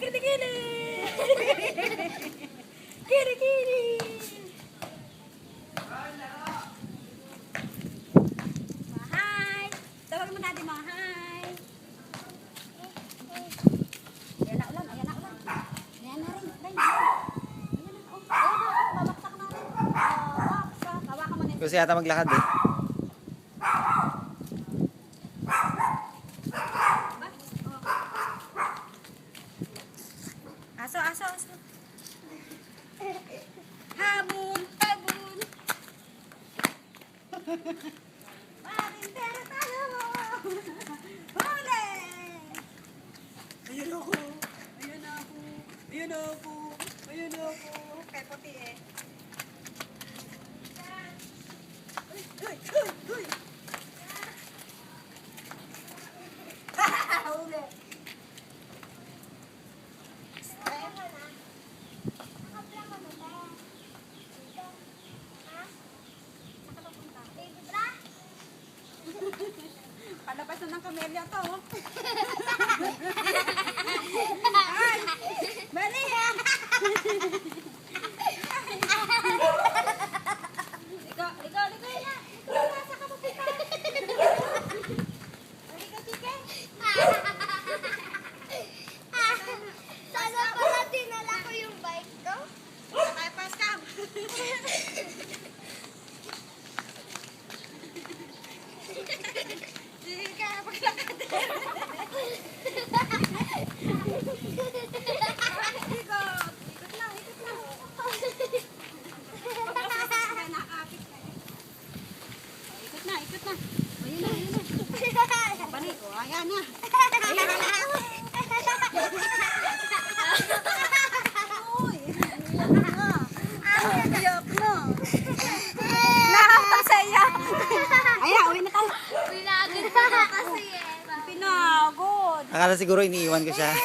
Kili-kili! Kili-kili! Mahay! Tawag mo natin mga hi! Ayan na ulan, ayan na ulan. Ayan na rin, ayan na. Ayan na, oh. Ayan na, oh. Babaksak na rin. Babaksak. Hawakan mo na yun. Gusto yata maglakad eh. Aso, aso, aso. Habol, habol. Patintero tayo mo. Huli! Ayun ako. Ayun ako. Ayun ako. Ayun ako. Kay puti eh. Uy, uy, uy, uy. Huli. Palabas na ng kamelya to. Oh. Ay! Mali! Ligo, ligo, ligo na! Ligo na, saka pupunta! Ligo, chicken! Sana pala dinala ko yung bike ko. Sakay pa, scam! Sige ka, paglakad! Ikot! Ikot lang, ikot lang! Nakakapit na eh. Ikot na, ikot na! Ayun na, ayun na! Balik ko, ayan na! Ayan na! Uy! Iyak na! Nakakapag sa iyak! Ayan, uwi na tayo! Pinagod pa kasi eh. Pinagod! Akala siguro iniiwan ko siya.